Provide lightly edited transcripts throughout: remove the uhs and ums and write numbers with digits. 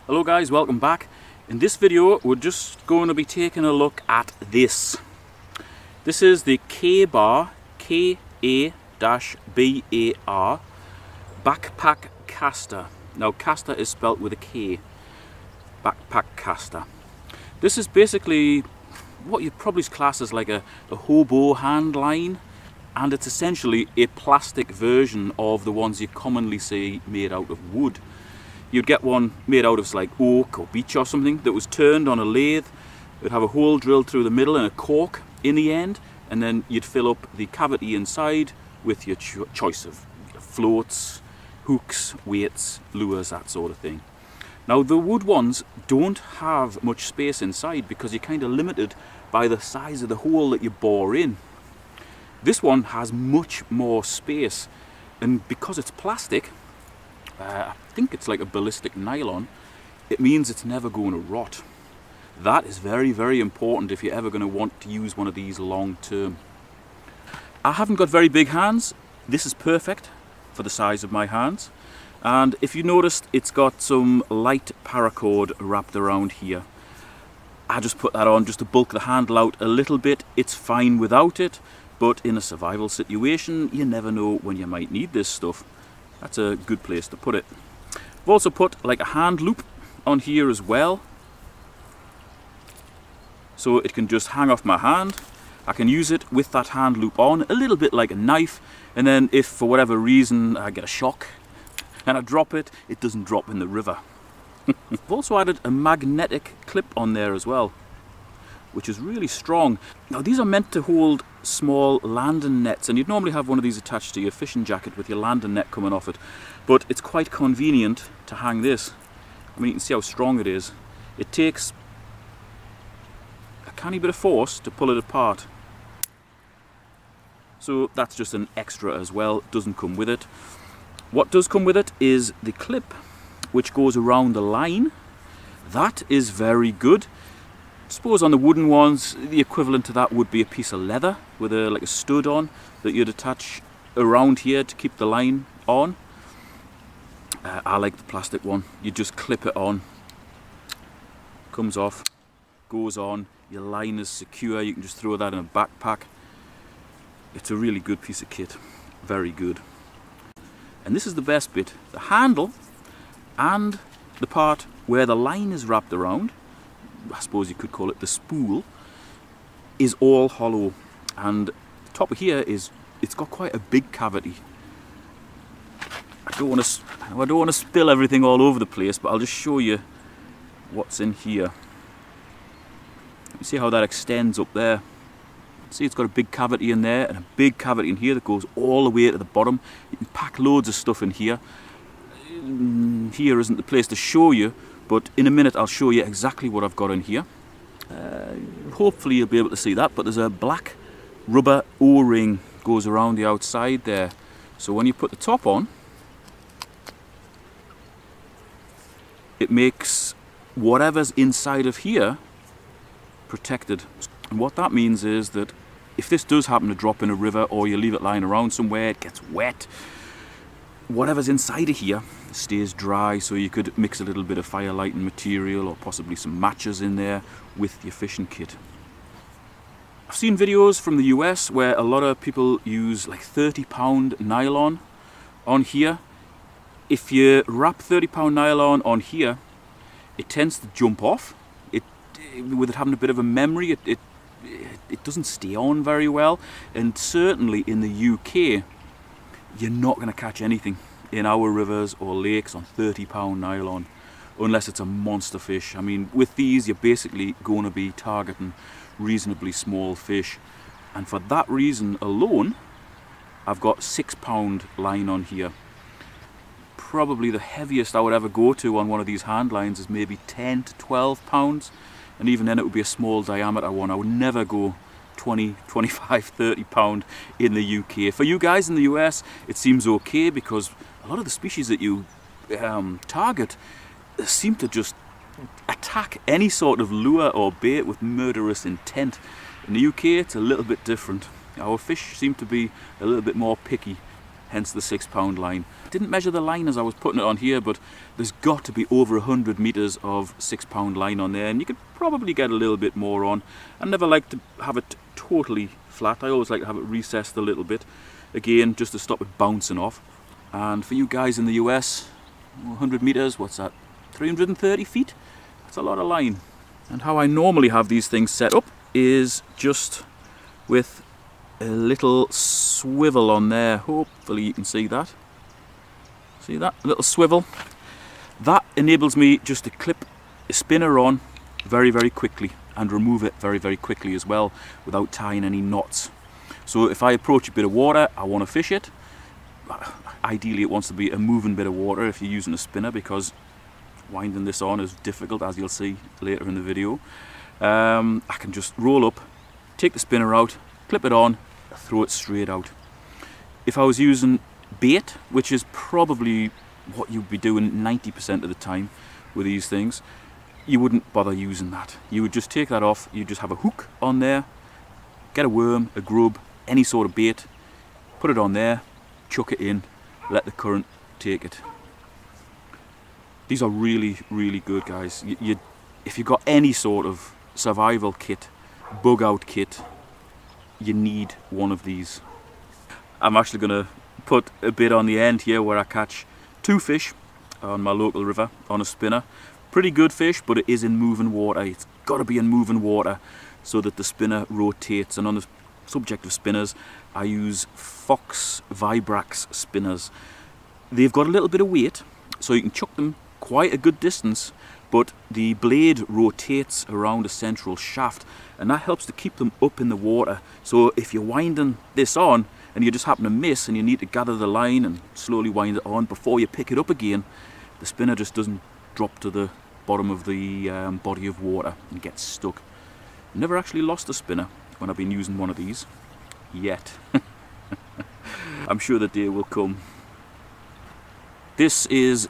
Hello guys, welcome back. In this video we're just going to be taking a look at this. This is the Ka-Bar, K-A-B-A-R Backpack Kaster. Now Kaster is spelt with a K. Backpack Kaster. This is basically what you'd probably class as like a hobo hand line, and it's essentially a plastic version of the ones you commonly see made out of wood. You'd get one made out of like oak or beech or something that was turned on a lathe. It'd have a hole drilled through the middle and a cork in the end, and then you'd fill up the cavity inside with your choice of floats, hooks, weights, lures, that sort of thing. Now the wood ones don't have much space inside because you're kind of limited by the size of the hole that you bore in. This one has much more space, and because it's plastic, I think it's like a ballistic nylon, it means it's never going to rot. That is very, very important if you're ever going to want to use one of these long term. I haven't got very big hands. This is perfect for the size of my hands. And if you noticed, it's got some light paracord wrapped around here. I just put that on just to bulk the handle out a little bit. It's fine without it, but in a survival situation, you never know when you might need this stuff. That's a good place to put it. I've also put like a hand loop on here as well, so it can just hang off my hand. I can use it with that hand loop on, a little bit like a knife, and then if for whatever reason I get a shock and I drop it, it doesn't drop in the river. I've also added a magnetic clip on there as well, which is really strong. Now these are meant to hold small landing nets, and you'd normally have one of these attached to your fishing jacket with your landing net coming off it, but it's quite convenient to hang this. I mean, you can see how strong it is. It takes a canny bit of force to pull it apart, so that's just an extra as well. It doesn't come with it. What does come with it is the clip which goes around the line. That is very good. I suppose on the wooden ones, the equivalent to that would be a piece of leather with like a stud on that you'd attach around here to keep the line on. I like the plastic one. You just clip it on, comes off, goes on, your line is secure, you can just throw that in a backpack. It's a really good piece of kit, very good. And this is the best bit, the handle and the part where the line is wrapped around, I suppose you could call it the spool, is all hollow, and the top of here it's got quite a big cavity. I don't want to spill everything all over the place, but I'll just show you what's in here. You see how that extends up there? See, it's got a big cavity in there and a big cavity in here that goes all the way to the bottom. You can pack loads of stuff in here. Here isn't the place to show you, but in a minute I'll show you exactly what I've got in here. Hopefully you'll be able to see that, but there's a black rubber O-ring goes around the outside there. So when you put the top on, it makes whatever's inside of here protected. And what that means is that if this does happen to drop in a river, or you leave it lying around somewhere, it gets wet, whatever's inside of here stays dry, so you could mix a little bit of fire lighting material or possibly some matches in there with your fishing kit. I've seen videos from the US where a lot of people use like 30-pound nylon on here. If you wrap 30-pound nylon on here, it tends to jump off. With it having a bit of a memory, it doesn't stay on very well, and certainly in the UK you're not going to catch anything in our rivers or lakes on 30-pound nylon unless it's a monster fish. I mean, with these you're basically going to be targeting reasonably small fish, and for that reason alone I've got 6-pound line on here. Probably the heaviest I would ever go to on one of these hand lines is maybe 10 to 12 pounds, and even then it would be a small diameter one. I would never go 20, 25, 30 pound in the UK. For you guys in the US it seems okay, because a lot of the species that you target seem to just attack any sort of lure or bait with murderous intent. In the UK it's a little bit different. Our fish seem to be a little bit more picky, hence the 6-pound line. I didn't measure the line as I was putting it on here, but there's got to be over 100 meters of 6-pound line on there, and you could probably get a little bit more on. I never like to have it totally flat. I always like to have it recessed a little bit, again just to stop it bouncing off. And for you guys in the US, 100 meters, what's that, 330 feet? That's a lot of line. And how I normally have these things set up is just with a little swivel on there. Hopefully you can see that. See that? A little swivel. That enables me just to clip a spinner on very, very quickly and remove it very, very quickly as well without tying any knots. So if I approach a bit of water, I want to fish it. Ideally it wants to be a moving bit of water if you're using a spinner, because winding this on is difficult, as you'll see later in the video. I can just roll up, take the spinner out, clip it on, throw it straight out. If I was using bait, which is probably what you'd be doing 90% of the time with these things, you wouldn't bother using that. You would just take that off, you just have a hook on there, get a worm, a grub, any sort of bait, put it on there, chuck it in, let the current take it. These are really, really good, guys. If you've got any sort of survival kit, bug out kit, you need one of these. I'm actually going to put a bit on the end here where I catch 2 fish on my local river on a spinner. Pretty good fish, but it is in moving water. It's got to be in moving water so that the spinner rotates. And on the subject of spinners, I use Fox Vibrax spinners. They've got a little bit of weight, so you can chuck them quite a good distance, but the blade rotates around a central shaft, and that helps to keep them up in the water. So if you're winding this on and you just happen to miss and you need to gather the line and slowly wind it on before you pick it up again, the spinner just doesn't drop to the bottom of the body of water and get stuck. Never actually lost a spinner when I've been using one of these yet. I'm sure the day will come. This is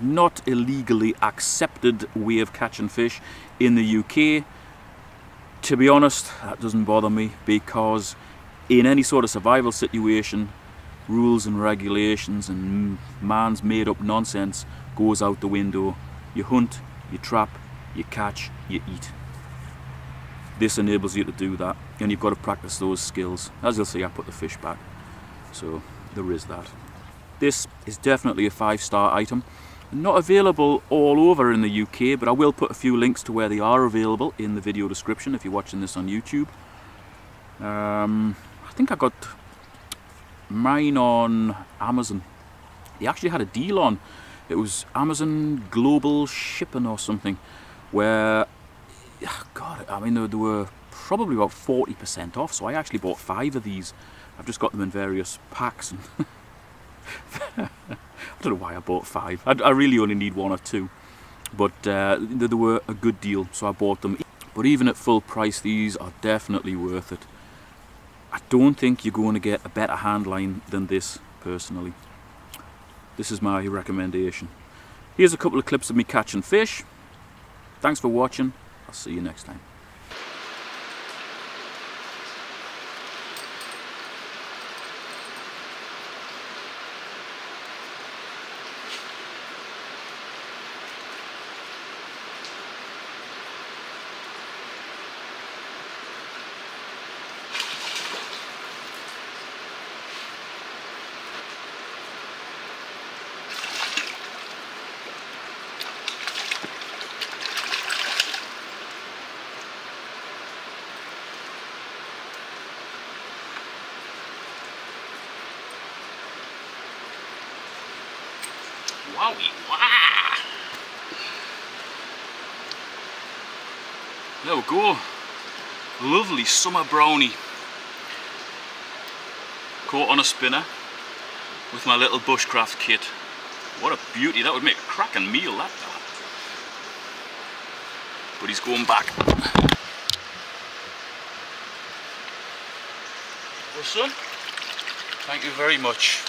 not a legally accepted way of catching fish in the UK. To be honest, that doesn't bother me, because in any sort of survival situation, rules and regulations and man's made up nonsense goes out the window. You hunt, you trap, you catch, you eat. This enables you to do that, and you've got to practice those skills. As you'll see, I put the fish back, so there is that. This is definitely a 5-star item. Not available all over in the UK, but I will put a few links to where they are available in the video description if you're watching this on YouTube. I think I got mine on Amazon. They actually had a deal on. It was Amazon Global Shipping or something, where, God, I mean, they were probably about 40% off, so I actually bought 5 of these. I've just got them in various packs. And I don't know why I bought 5. I really only need 1 or 2, but they were a good deal, so I bought them. But even at full price, these are definitely worth it. I don't think you're going to get a better hand line than this, personally. This is my recommendation. Here's a couple of clips of me catching fish. Thanks for watching. I'll see you next time. Wowie, wah! There we go. Lovely summer brownie. Caught on a spinner with my little bushcraft kit. What a beauty. That would make a cracking meal, that. But he's going back. Well, son, thank you very much.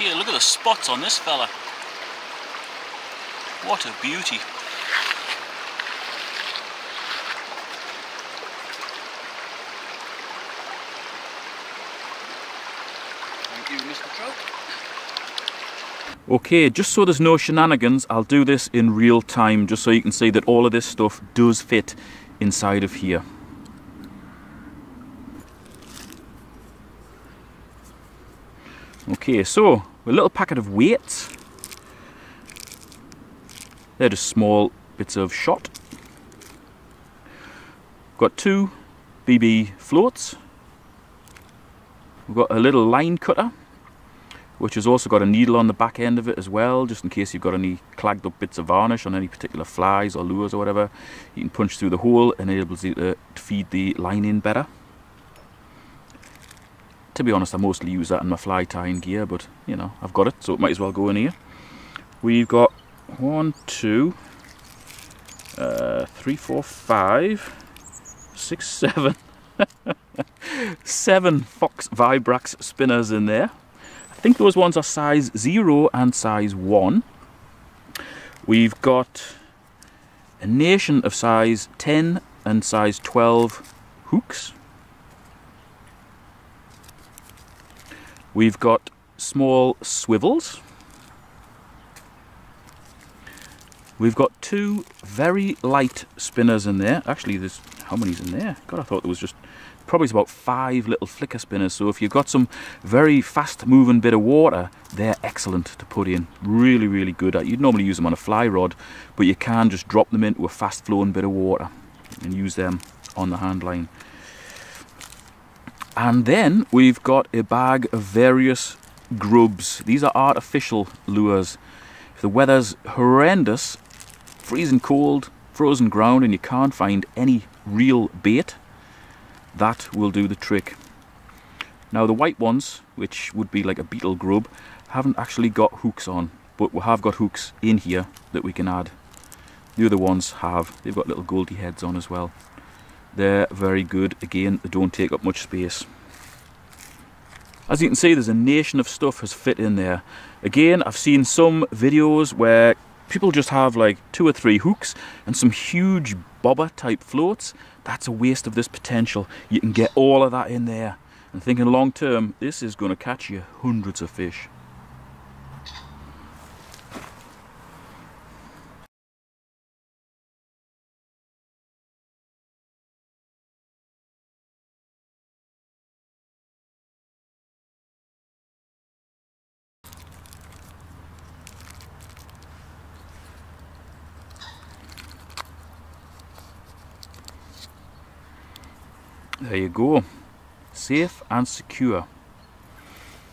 Okay, look at the spots on this fella. What a beauty. Thank you, Mr. Trout. Okay, just so there's no shenanigans, I'll do this in real time, just so you can see that all of this stuff does fit inside of here. Okay, so a little packet of weights. They're just small bits of shot. Got 2 BB floats. We've got a little line cutter, which has also got a needle on the back end of it as well, just in case you've got any clagged up bits of varnish on any particular flies or lures or whatever. You can punch through the hole and it enables you to feed the line in better. To be honest, I mostly use that in my fly tying gear, but you know, I've got it, so it might as well go in here. We've got 1, 2, 3, 4, 5, 6, 7 7 Fox Vibrax spinners in there. I think those ones are size 0 and size 1. We've got a nation of size 10 and size 12 hooks. We've got small swivels. We've got 2 very light spinners in there. Actually, there's, how many's in there? God, I thought there was just, probably about 5 little flicker spinners. So if you've got some very fast moving bit of water, they're excellent to put in. Really, really good. You'd normally use them on a fly rod, but you can just drop them into a fast flowing bit of water and use them on the hand line. And then we've got a bag of various grubs. These are artificial lures. If the weather's horrendous, freezing cold, frozen ground, and you can't find any real bait, that will do the trick. Now the white ones, which would be like a beetle grub, haven't actually got hooks on, but we have got hooks in here that we can add. The other ones have. They've got little goldie heads on as well. They're very good. Again, they don't take up much space. As you can see, there's a nation of stuff has fit in there. Again, I've seen some videos where people just have like 2 or 3 hooks and some huge bobber type floats. That's a waste of this potential. You can get all of that in there. And thinking long term, this is going to catch you hundreds of fish. There you go. Safe and secure.